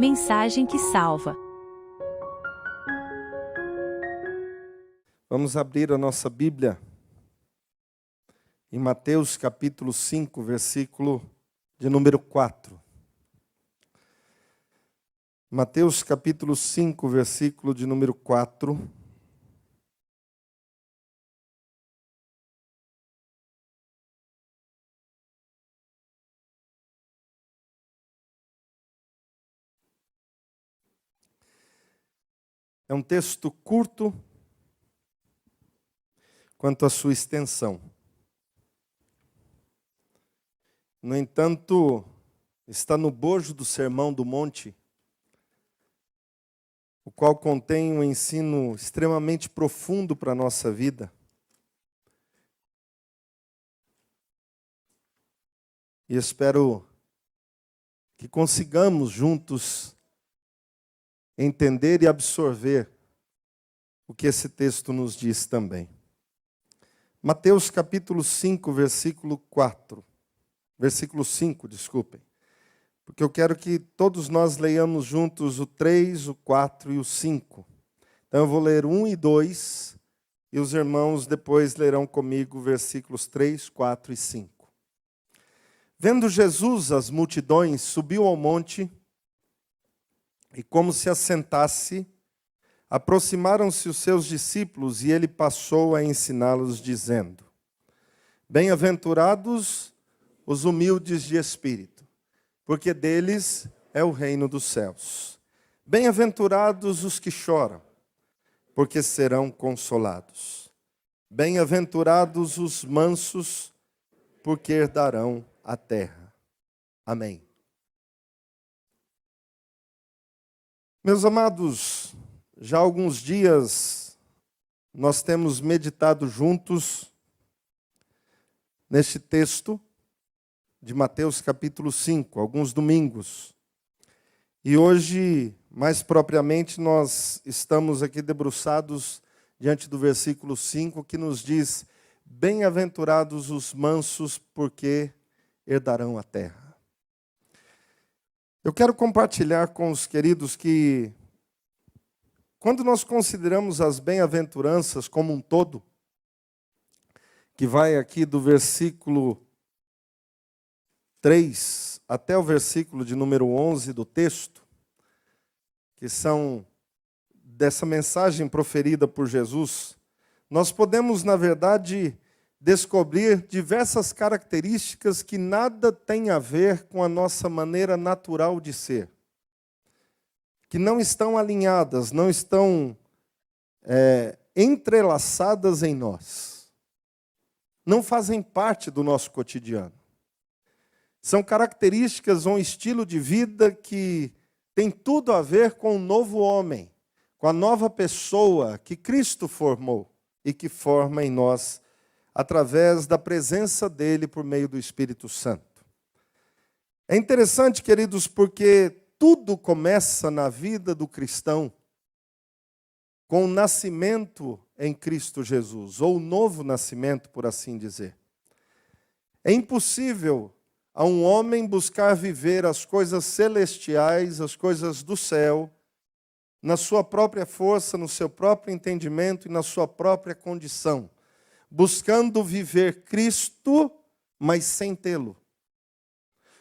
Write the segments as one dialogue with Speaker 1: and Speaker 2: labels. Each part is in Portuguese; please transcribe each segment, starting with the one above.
Speaker 1: Mensagem que salva.
Speaker 2: Vamos abrir a nossa Bíblia em Mateus capítulo 5, versículo de número 4. Mateus capítulo 5, versículo de número 4. É um texto curto quanto à sua extensão. No entanto, está no bojo do Sermão do Monte, o qual contém um ensino extremamente profundo para a nossa vida. E espero que consigamos juntos entender e absorver o que esse texto nos diz também. Mateus capítulo 5, versículo 4. Versículo 5, desculpem. Porque eu quero que todos nós leiamos juntos o 3, o 4 e o 5. Então eu vou ler 1 e 2, e os irmãos depois lerão comigo versículos 3, 4 e 5. Vendo Jesus as multidões, subiu ao monte, e como se assentasse, aproximaram-se os seus discípulos, e ele passou a ensiná-los, dizendo: Bem-aventurados os humildes de espírito, porque deles é o reino dos céus. Bem-aventurados os que choram, porque serão consolados. Bem-aventurados os mansos, porque herdarão a terra. Amém. Meus amados, já há alguns dias nós temos meditado juntos neste texto de Mateus capítulo 5, alguns domingos. E hoje, mais propriamente, nós estamos aqui debruçados diante do versículo 5, que nos diz: Bem-aventurados os mansos, porque herdarão a terra. Eu quero compartilhar com os queridos que, quando nós consideramos as bem-aventuranças como um todo, que vai aqui do versículo 3 até o versículo de número 11 do texto, que são dessa mensagem proferida por Jesus, nós podemos, na verdade, descobrir diversas características que nada têm a ver com a nossa maneira natural de ser, que não estão alinhadas, não estão entrelaçadas em nós, não fazem parte do nosso cotidiano. São características ou um estilo de vida que tem tudo a ver com o novo homem, com a nova pessoa que Cristo formou e que forma em nós através da presença dele por meio do Espírito Santo. É interessante, queridos, porque tudo começa na vida do cristão com o nascimento em Cristo Jesus, ou o novo nascimento, por assim dizer. É impossível a um homem buscar viver as coisas celestiais, as coisas do céu, na sua própria força, no seu próprio entendimento e na sua própria condição, buscando viver Cristo, mas sem tê-lo.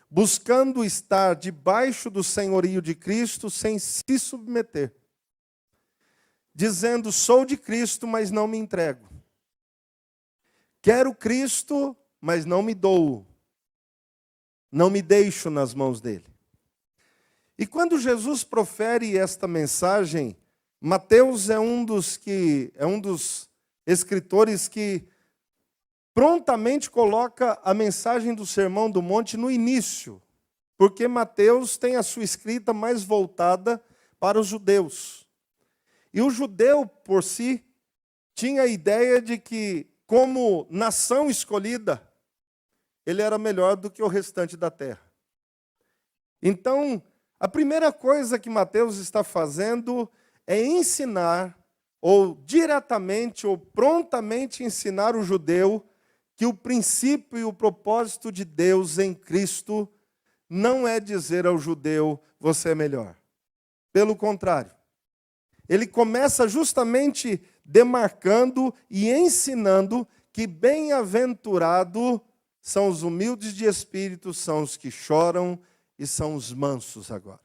Speaker 2: Buscando estar debaixo do senhorio de Cristo, sem se submeter. Dizendo, sou de Cristo, mas não me entrego. Quero Cristo, mas não me dou. Não me deixo nas mãos dele. E quando Jesus profere esta mensagem, Mateus é um dos escritores que prontamente coloca a mensagem do Sermão do Monte no início, porque Mateus tem a sua escrita mais voltada para os judeus. E o judeu, por si, tinha a ideia de que, como nação escolhida, ele era melhor do que o restante da terra. Então, a primeira coisa que Mateus está fazendo é ensinar, ou diretamente ou prontamente ensinar o judeu que o princípio e o propósito de Deus em Cristo não é dizer ao judeu, você é melhor. Pelo contrário, ele começa justamente demarcando e ensinando que bem-aventurado são os humildes de espírito, são os que choram e são os mansos agora.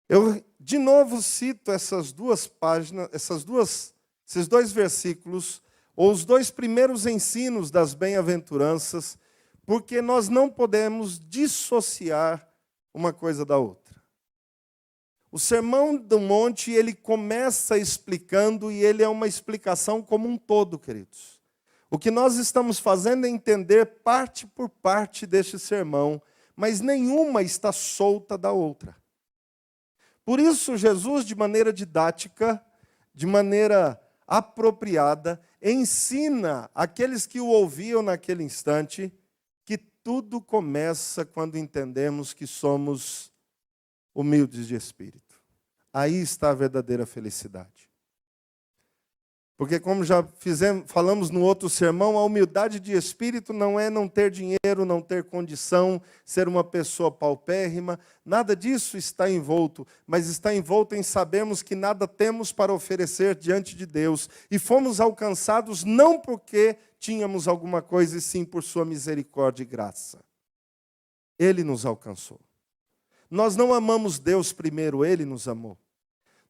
Speaker 2: Eu, de novo, cito essas duas páginas, esses dois versículos, ou os dois primeiros ensinos das bem-aventuranças, porque nós não podemos dissociar uma coisa da outra. O Sermão do Monte, ele começa explicando, e ele é uma explicação como um todo, queridos. O que nós estamos fazendo é entender parte por parte deste sermão, mas nenhuma está solta da outra. Por isso, Jesus, de maneira didática, de maneira apropriada, ensina aqueles que o ouviam naquele instante que tudo começa quando entendemos que somos humildes de espírito. Aí está a verdadeira felicidade. Porque, como já falamos no outro sermão, a humildade de espírito não é não ter dinheiro, não ter condição, ser uma pessoa paupérrima. Nada disso está envolto, mas está envolto em sabermos que nada temos para oferecer diante de Deus. E fomos alcançados não porque tínhamos alguma coisa, e sim por sua misericórdia e graça. Ele nos alcançou. Nós não amamos Deus primeiro, Ele nos amou.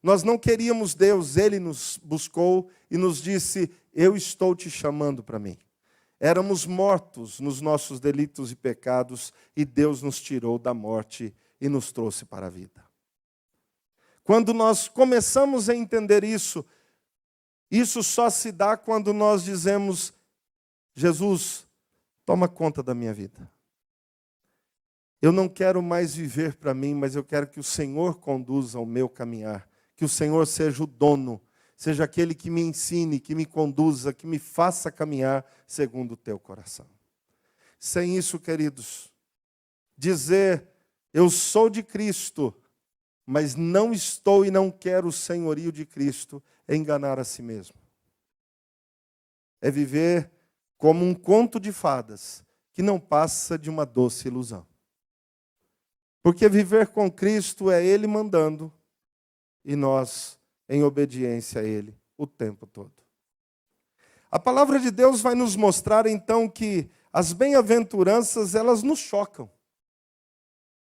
Speaker 2: Nós não queríamos Deus, Ele nos buscou e nos disse, eu estou te chamando para mim. Éramos mortos nos nossos delitos e pecados e Deus nos tirou da morte e nos trouxe para a vida. Quando nós começamos a entender isso, isso só se dá quando nós dizemos, Jesus, toma conta da minha vida. Eu não quero mais viver para mim, mas eu quero que o Senhor conduza o meu caminhar. Que o Senhor seja o dono, seja aquele que me ensine, que me conduza, que me faça caminhar segundo o teu coração. Sem isso, queridos, dizer eu sou de Cristo, mas não estou e não quero o senhorio de Cristo, é enganar a si mesmo. É viver como um conto de fadas, que não passa de uma doce ilusão. Porque viver com Cristo é Ele mandando, e nós em obediência a Ele o tempo todo. A palavra de Deus vai nos mostrar então que as bem-aventuranças, elas nos chocam.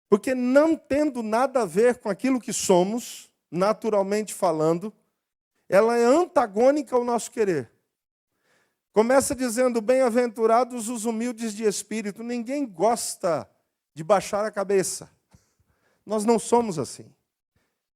Speaker 2: Porque não tendo nada a ver com aquilo que somos, naturalmente falando, ela é antagônica ao nosso querer. Começa dizendo, bem-aventurados os humildes de espírito. Ninguém gosta de baixar a cabeça. Nós não somos assim.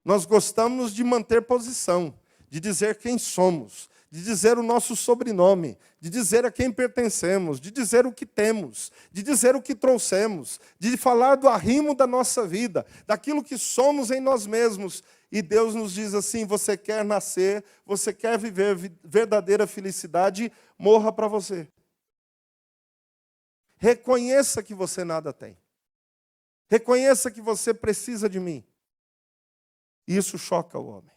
Speaker 2: Nós gostamos de manter posição, de dizer quem somos, de dizer o nosso sobrenome, de dizer a quem pertencemos, de dizer o que temos, de dizer o que trouxemos, de falar do arrimo da nossa vida, daquilo que somos em nós mesmos. E Deus nos diz assim, você quer nascer, você quer viver verdadeira felicidade, morra para você. Reconheça que você nada tem. Reconheça que você precisa de mim. E isso choca o homem.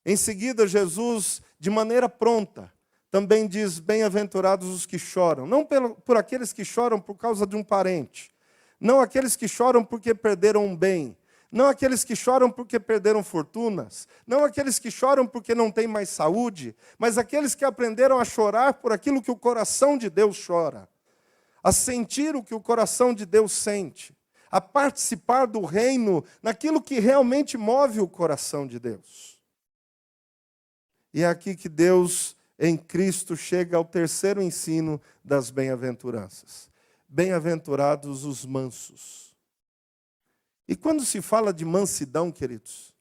Speaker 2: Em seguida, Jesus, de maneira pronta, também diz, bem-aventurados os que choram. Não por aqueles que choram por causa de um parente. Não aqueles que choram porque perderam um bem. Não aqueles que choram porque perderam fortunas. Não aqueles que choram porque não têm mais saúde. Mas aqueles que aprenderam a chorar por aquilo que o coração de Deus chora. A sentir o que o coração de Deus sente. A participar do reino naquilo que realmente move o coração de Deus. E é aqui que Deus, em Cristo, chega ao terceiro ensino das bem-aventuranças. Bem-aventurados os mansos. E quando se fala de mansidão, queridos,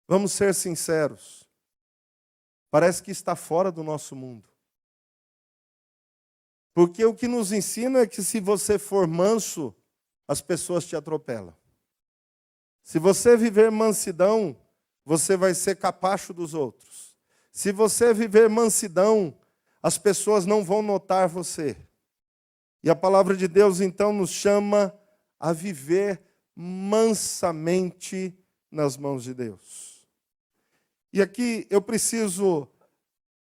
Speaker 2: vamos ser sinceros, parece que está fora do nosso mundo. Porque o que nos ensina é que se você for manso, as pessoas te atropelam. Se você viver mansidão, você vai ser capacho dos outros. Se você viver mansidão, as pessoas não vão notar você. E a palavra de Deus, então, nos chama a viver mansamente nas mãos de Deus. E aqui eu preciso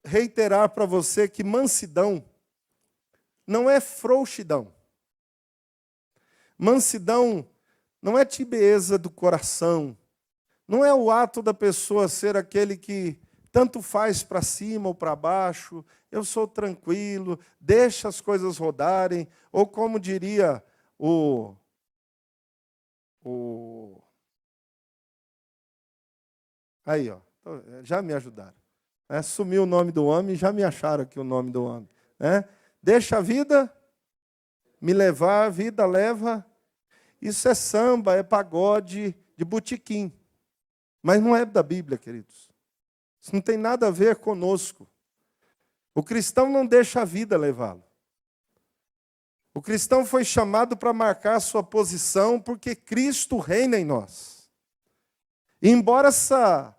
Speaker 2: reiterar para você que mansidão não é frouxidão. Mansidão não é tibieza do coração, não é o ato da pessoa ser aquele que tanto faz para cima ou para baixo, eu sou tranquilo, deixa as coisas rodarem, ou como diria o aí, ó, já me ajudaram. Sumiu o nome do homem, já me acharam aqui o nome do homem. Deixa a vida me levar, a vida leva. Isso é samba, é pagode de botequim. Mas não é da Bíblia, queridos. Isso não tem nada a ver conosco. O cristão não deixa a vida levá-lo. O cristão foi chamado para marcar a sua posição porque Cristo reina em nós. E embora essa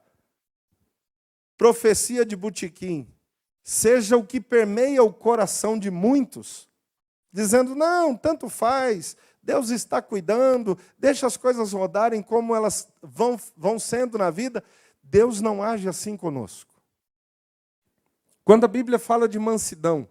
Speaker 2: profecia de botequim seja o que permeia o coração de muitos, dizendo, não, tanto faz, Deus está cuidando, deixa as coisas rodarem como elas vão sendo na vida, Deus não age assim conosco. Quando a Bíblia fala de mansidão,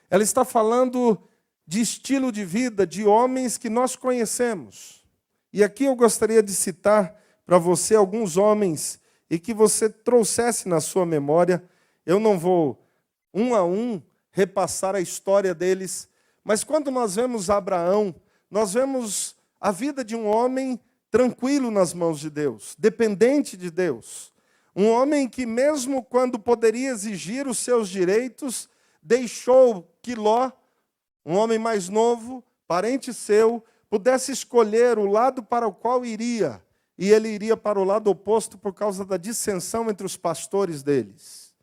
Speaker 2: ela está falando de estilo de vida de homens que nós conhecemos. E aqui eu gostaria de citar para você alguns homens e que você trouxesse na sua memória. Eu não vou, um a um, repassar a história deles, mas quando nós vemos Abraão, nós vemos a vida de um homem tranquilo nas mãos de Deus, dependente de Deus. Um homem que, mesmo quando poderia exigir os seus direitos, deixou que Ló, um homem mais novo, parente seu, pudesse escolher o lado para o qual iria. E ele iria para o lado oposto por causa da dissensão entre os pastores deles,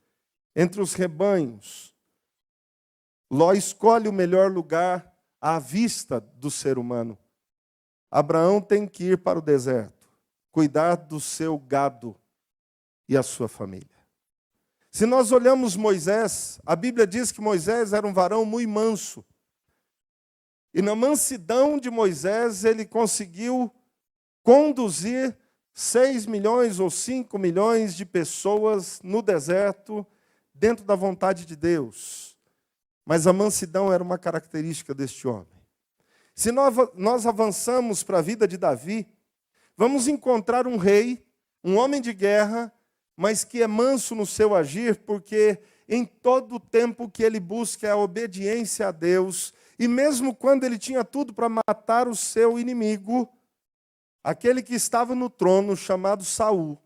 Speaker 2: entre os rebanhos. Ló escolhe o melhor lugar à vista do ser humano. Abraão tem que ir para o deserto, cuidar do seu gado e a sua família. Se nós olhamos Moisés, a Bíblia diz que Moisés era um varão muito manso. E na mansidão de Moisés, ele conseguiu conduzir 6 milhões ou 5 milhões de pessoas no deserto, dentro da vontade de Deus. Mas a mansidão era uma característica deste homem. Se nós avançamos para a vida de Davi, vamos encontrar um rei, um homem de guerra, mas que é manso no seu agir, porque em todo o tempo que ele busca a obediência a Deus, e mesmo quando ele tinha tudo para matar o seu inimigo, aquele que estava no trono, chamado Saul,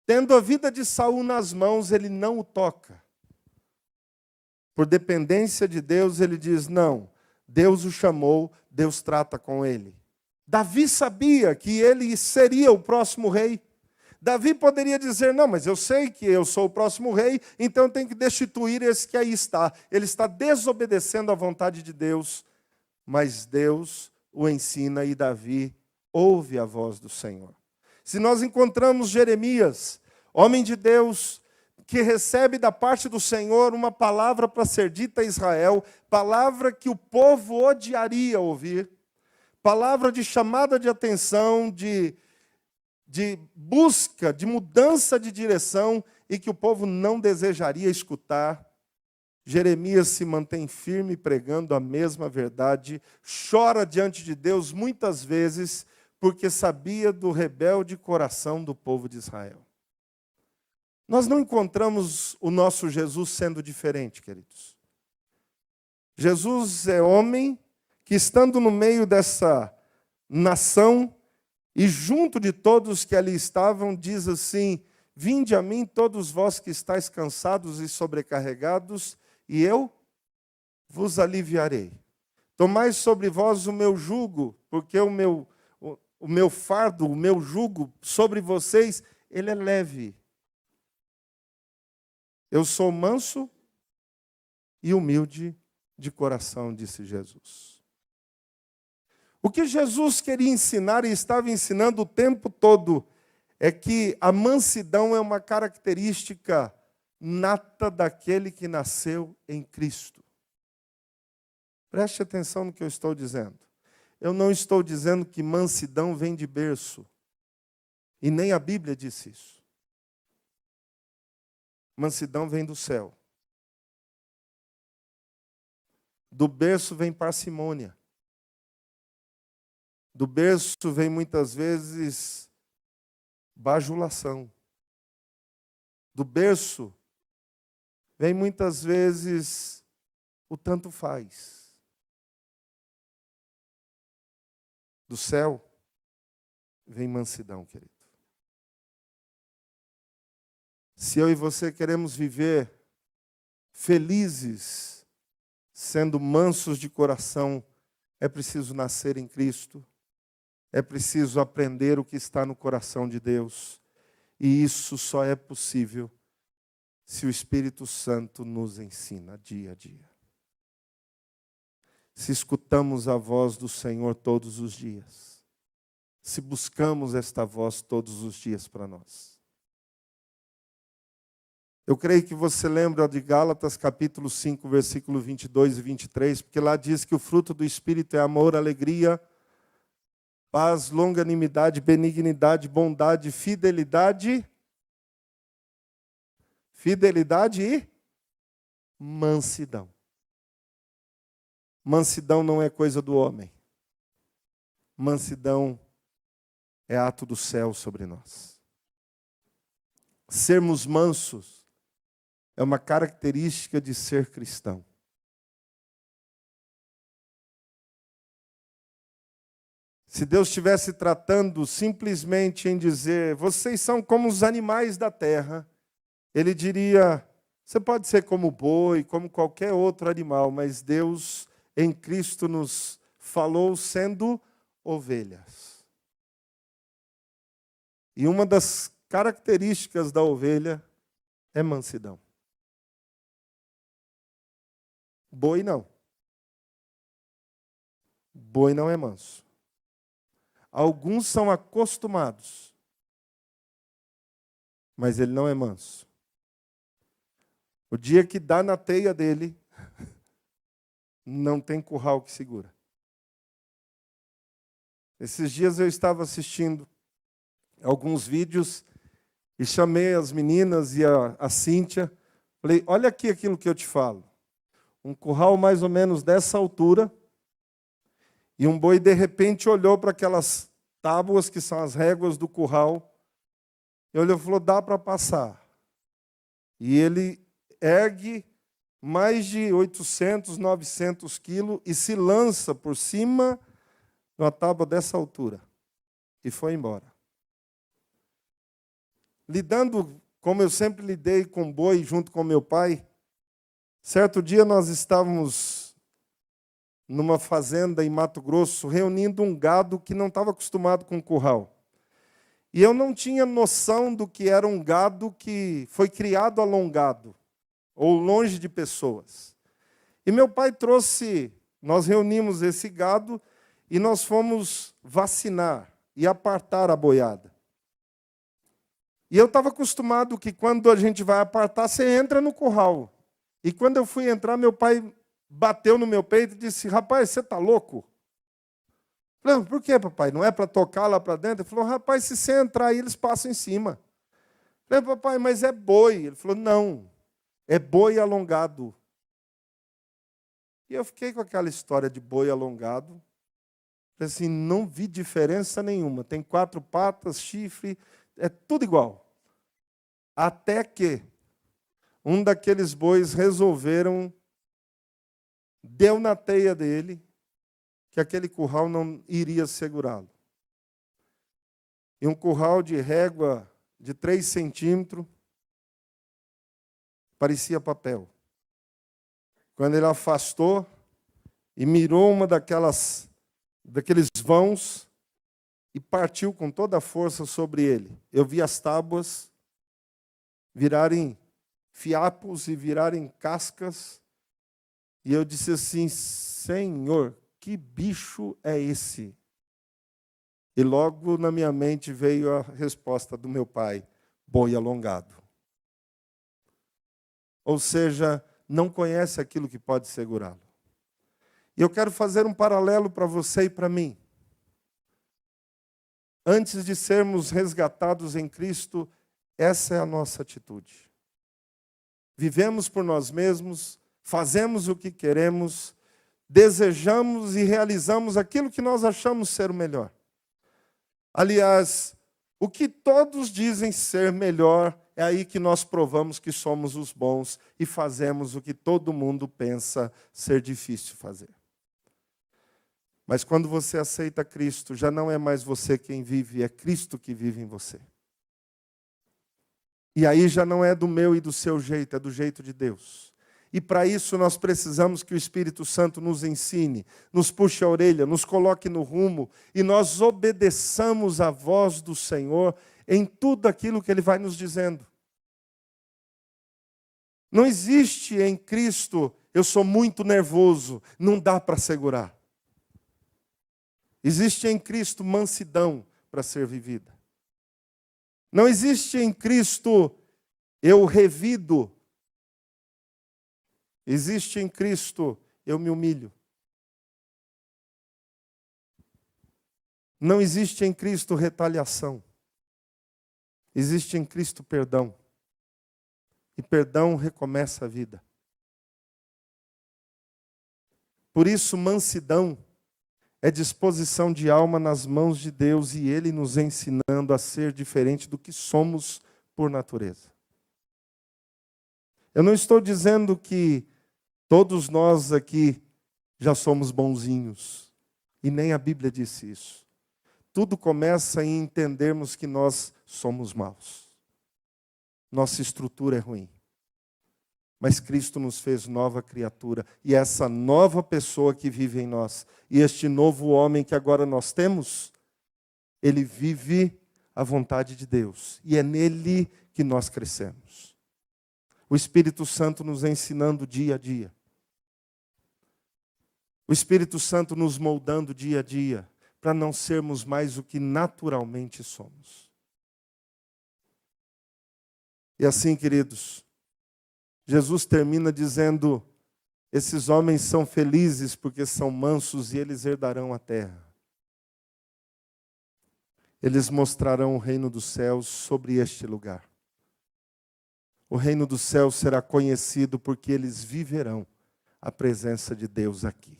Speaker 2: tendo a vida de Saul nas mãos, ele não o toca. Por dependência de Deus, ele diz, não, Deus o chamou, Deus trata com ele. Davi sabia que ele seria o próximo rei. Davi poderia dizer, não, mas eu sei que eu sou o próximo rei, então eu tenho que destituir esse que aí está. Ele está desobedecendo à vontade de Deus, mas Deus o ensina e Davi ouve a voz do Senhor. Se nós encontramos Jeremias, homem de Deus, que recebe da parte do Senhor uma palavra para ser dita a Israel, palavra que o povo odiaria ouvir, palavra de chamada de atenção, de busca, de mudança de direção, e que o povo não desejaria escutar. Jeremias se mantém firme pregando a mesma verdade, chora diante de Deus muitas vezes, porque sabia do rebelde coração do povo de Israel. Nós não encontramos o nosso Jesus sendo diferente, queridos. Jesus é homem que, estando no meio dessa nação, e junto de todos que ali estavam, diz assim, vinde a mim todos vós que estáis cansados e sobrecarregados, e eu vos aliviarei. Tomai sobre vós o meu jugo, porque o meu fardo, o meu jugo sobre vocês, ele é leve. Eu sou manso e humilde de coração, disse Jesus. O que Jesus queria ensinar e estava ensinando o tempo todo é que a mansidão é uma característica nata daquele que nasceu em Cristo. Preste atenção no que eu estou dizendo. Eu não estou dizendo que mansidão vem de berço. E nem a Bíblia disse isso. Mansidão vem do céu. Do berço vem parcimônia. Do berço vem muitas vezes bajulação. Do berço vem muitas vezes o tanto faz. Do céu vem mansidão, querido. Se eu e você queremos viver felizes, sendo mansos de coração, é preciso nascer em Cristo. É preciso aprender o que está no coração de Deus. E isso só é possível se o Espírito Santo nos ensina dia a dia. Se escutamos a voz do Senhor todos os dias. Se buscamos esta voz todos os dias para nós. Eu creio que você lembra de Gálatas capítulo 5, versículo 22 e 23, porque lá diz que o fruto do Espírito é amor, alegria, paz, longanimidade, benignidade, bondade, fidelidade e mansidão. Mansidão não é coisa do homem. Mansidão é ato do céu sobre nós. Sermos mansos é uma característica de ser cristão. Se Deus estivesse tratando simplesmente em dizer, vocês são como os animais da terra, Ele diria, você pode ser como o boi, como qualquer outro animal, mas Deus em Cristo nos falou sendo ovelhas. E uma das características da ovelha é mansidão. Boi não. Boi não é manso. Alguns são acostumados, mas ele não é manso. O dia que dá na teia dele, não tem curral que segura. Esses dias eu estava assistindo alguns vídeos e chamei as meninas e a Cíntia. Falei, olha aqui aquilo que eu te falo. Um curral mais ou menos dessa altura. E um boi, de repente, olhou para aquelas tábuas, que são as réguas do curral, e olhou e falou, dá para passar. E ele ergue mais de 800, 900 quilos e se lança por cima de uma tábua dessa altura. E foi embora. Lidando, como eu sempre lidei com boi junto com meu pai, certo dia nós estávamos numa fazenda em Mato Grosso, reunindo um gado que não estava acostumado com curral. E eu não tinha noção do que era um gado que foi criado alongado, ou longe de pessoas. E meu pai trouxe, nós reunimos esse gado e nós fomos vacinar e apartar a boiada. E eu estava acostumado que quando a gente vai apartar, você entra no curral. E quando eu fui entrar, meu pai bateu no meu peito e disse, rapaz, você está louco? Eu falei, por quê, papai? Não é para tocar lá para dentro? Ele falou, rapaz, se você entrar aí, eles passam em cima. Eu falei, papai, mas é boi. Ele falou, não, é boi alongado. E eu fiquei com aquela história de boi alongado. Falei assim, não vi diferença nenhuma. Tem 4 patas, chifre, é tudo igual. Até que um daqueles bois resolveram, deu na teia dele, que aquele curral não iria segurá-lo. E um curral de régua de 3 centímetros, parecia papel. Quando ele afastou e mirou uma daqueles vãos e partiu com toda a força sobre ele. Eu vi as tábuas virarem fiapos e virarem cascas. E eu disse assim, Senhor, que bicho é esse? E logo na minha mente veio a resposta do meu pai, boi alongado. Ou seja, não conhece aquilo que pode segurá-lo. E eu quero fazer um paralelo para você e para mim. Antes de sermos resgatados em Cristo, essa é a nossa atitude. Vivemos por nós mesmos, fazemos o que queremos, desejamos e realizamos aquilo que nós achamos ser o melhor. Aliás, o que todos dizem ser melhor, é aí que nós provamos que somos os bons e fazemos o que todo mundo pensa ser difícil fazer. Mas quando você aceita Cristo, já não é mais você quem vive, é Cristo que vive em você. E aí já não é do meu e do seu jeito, é do jeito de Deus. E para isso nós precisamos que o Espírito Santo nos ensine, nos puxe a orelha, nos coloque no rumo e nós obedeçamos a voz do Senhor em tudo aquilo que Ele vai nos dizendo. Não existe em Cristo, eu sou muito nervoso, não dá para segurar. Existe em Cristo mansidão para ser vivida. Não existe em Cristo eu revido. Existe em Cristo eu me humilho. Não existe em Cristo retaliação. Existe em Cristo perdão. E perdão recomeça a vida. Por isso, mansidão é disposição de alma nas mãos de Deus e Ele nos ensinando a ser diferente do que somos por natureza. Eu não estou dizendo que todos nós aqui já somos bonzinhos. E nem a Bíblia disse isso. Tudo começa em entendermos que nós somos maus. Nossa estrutura é ruim. Mas Cristo nos fez nova criatura. E essa nova pessoa que vive em nós, e este novo homem que agora nós temos, ele vive a vontade de Deus. E é nele que nós crescemos. O Espírito Santo nos ensinando dia a dia. O Espírito Santo nos moldando dia a dia, para não sermos mais o que naturalmente somos. E assim, queridos, Jesus termina dizendo, esses homens são felizes porque são mansos e eles herdarão a terra. Eles mostrarão o reino dos céus sobre este lugar. O reino dos céus será conhecido porque eles viverão a presença de Deus aqui.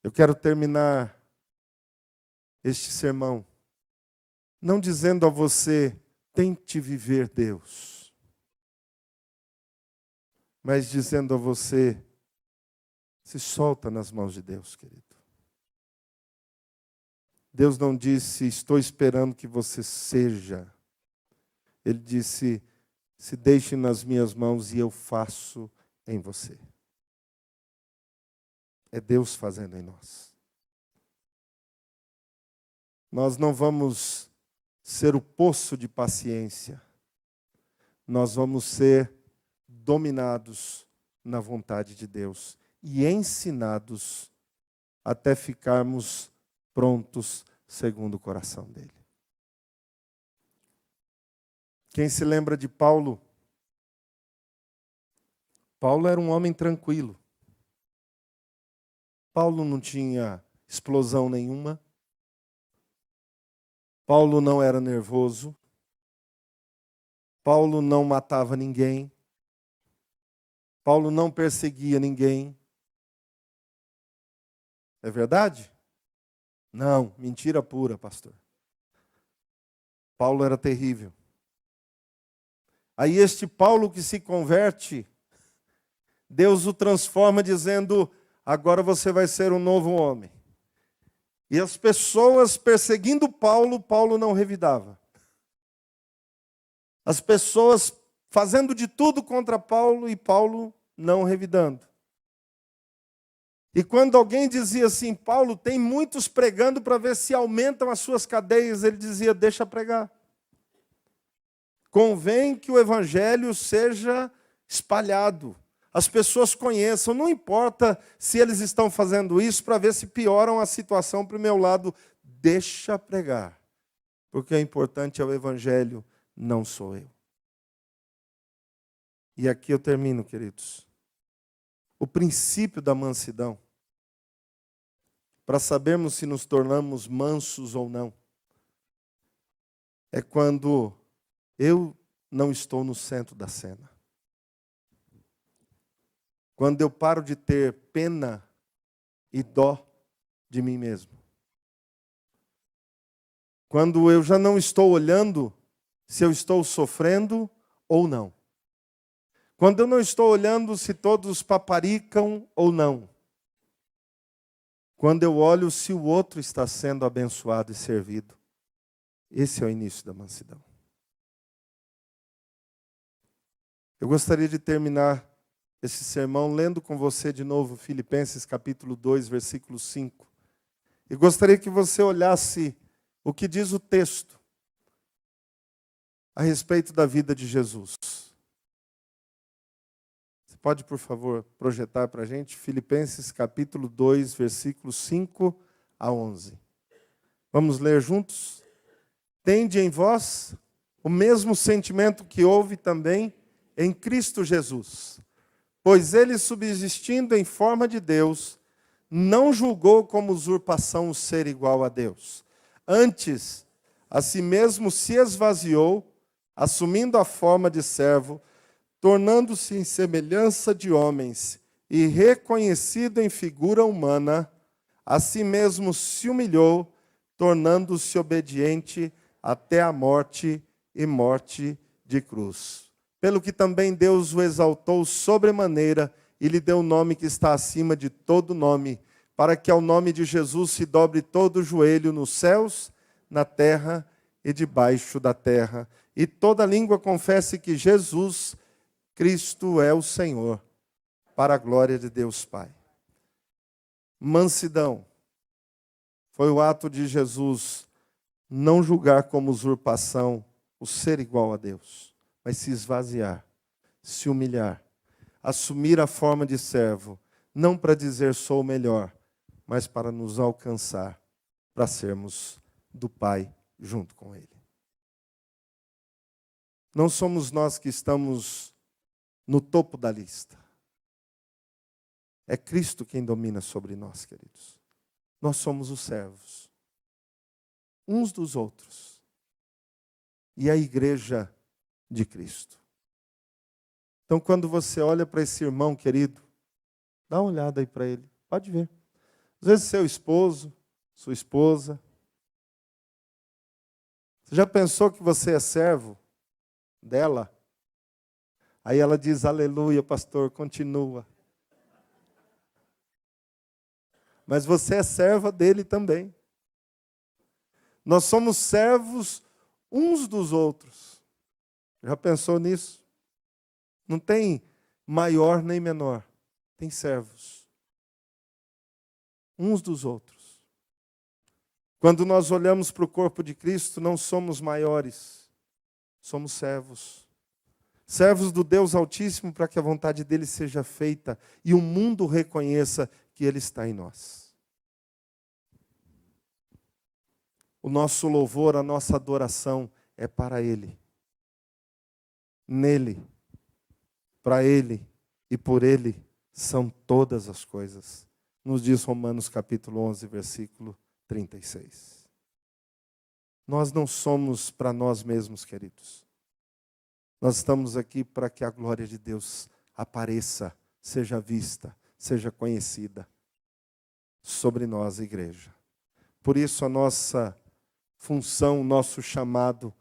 Speaker 2: Eu quero terminar este sermão não dizendo a você, tente viver Deus, mas dizendo a você, se solta nas mãos de Deus, querido. Deus não disse, estou esperando que você seja. Ele disse, se deixe nas minhas mãos e eu faço em você. É Deus fazendo em nós. Nós não vamos ser o poço de paciência. Nós vamos ser dominados na vontade de Deus e ensinados até ficarmos prontos segundo o coração dele. Quem se lembra de Paulo? Paulo era um homem tranquilo. Paulo não tinha explosão nenhuma. Paulo não era nervoso. Paulo não matava ninguém. Paulo não perseguia ninguém. É verdade? Não, mentira pura, pastor. Paulo era terrível. Aí este Paulo que se converte, Deus o transforma dizendo, agora você vai ser um novo homem. E as pessoas perseguindo Paulo, Paulo não revidava. As pessoas fazendo de tudo contra Paulo e Paulo não revidando. E quando alguém dizia assim, Paulo, tem muitos pregando para ver se aumentam as suas cadeias, ele dizia, deixa pregar. Convém que o evangelho seja espalhado. As pessoas conheçam, não importa se eles estão fazendo isso para ver se pioram a situação para o meu lado. Deixa pregar. Porque o importante é o evangelho, não sou eu. E aqui eu termino, queridos. O princípio da mansidão, para sabermos se nos tornamos mansos ou não, é quando eu não estou no centro da cena. Quando eu paro de ter pena e dó de mim mesmo. Quando eu já não estou olhando se eu estou sofrendo ou não. Quando eu não estou olhando se todos paparicam ou não. Quando eu olho se o outro está sendo abençoado e servido. Esse é o início da mansidão. Eu gostaria de terminar esse sermão lendo com você de novo Filipenses capítulo 2, versículo 5. E gostaria que você olhasse o que diz o texto a respeito da vida de Jesus. Você pode, por favor, projetar para a gente Filipenses capítulo 2, versículos 5 a 11. Vamos ler juntos? Tende em vós o mesmo sentimento que houve também em Cristo Jesus. Pois ele, subsistindo em forma de Deus, não julgou como usurpação o ser igual a Deus. Antes, a si mesmo se esvaziou, assumindo a forma de servo, tornando-se em semelhança de homens, e reconhecido em figura humana, a si mesmo se humilhou, tornando-se obediente até a morte e morte de cruz. Pelo que também Deus o exaltou sobremaneira e lhe deu o nome que está acima de todo nome, para que ao nome de Jesus se dobre todo o joelho nos céus, na terra e debaixo da terra, e toda língua confesse que Jesus Cristo é o Senhor, para a glória de Deus Pai. Mansidão foi o ato de Jesus não julgar como usurpação o ser igual a Deus, mas se esvaziar, se humilhar, assumir a forma de servo, não para dizer sou o melhor, mas para nos alcançar, para sermos do Pai junto com Ele. Não somos nós que estamos no topo da lista. É Cristo quem domina sobre nós, queridos. Nós somos os servos, uns dos outros. E a igreja de Cristo. Então, quando você olha para esse irmão querido, dá uma olhada aí para ele, pode ver. Às vezes seu esposo, sua esposa. Você já pensou que você é servo dela? Aí ela diz, aleluia, pastor, continua. Mas você é serva dele também. Nós somos servos uns dos outros. Já pensou nisso? Não tem maior nem menor. Tem servos. Uns dos outros. Quando nós olhamos para o corpo de Cristo, não somos maiores. Somos servos. Servos do Deus Altíssimo para que a vontade dele seja feita e o mundo reconheça que ele está em nós. O nosso louvor, a nossa adoração é para ele. Nele, para ele e por ele são todas as coisas. Nos diz Romanos capítulo 11, versículo 36. Nós não somos para nós mesmos, queridos. Nós estamos aqui para que a glória de Deus apareça, seja vista, seja conhecida sobre nós, igreja. Por isso a nossa função, o nosso chamado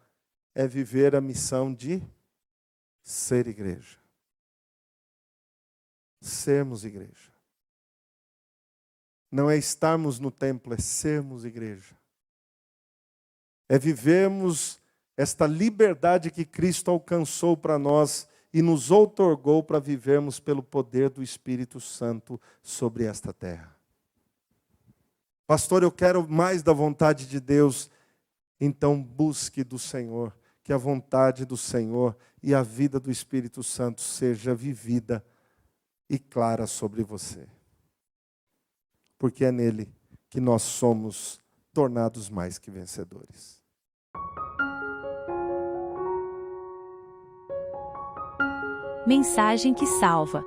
Speaker 2: é viver a missão de ser igreja. Sermos igreja. Não é estarmos no templo, é sermos igreja. É vivermos esta liberdade que Cristo alcançou para nós e nos outorgou para vivermos pelo poder do Espírito Santo sobre esta terra. Pastor, eu quero mais da vontade de Deus. Então busque do Senhor, que a vontade do Senhor e a vida do Espírito Santo seja vivida e clara sobre você. Porque é nele que nós somos tornados mais que vencedores.
Speaker 1: Mensagem que salva.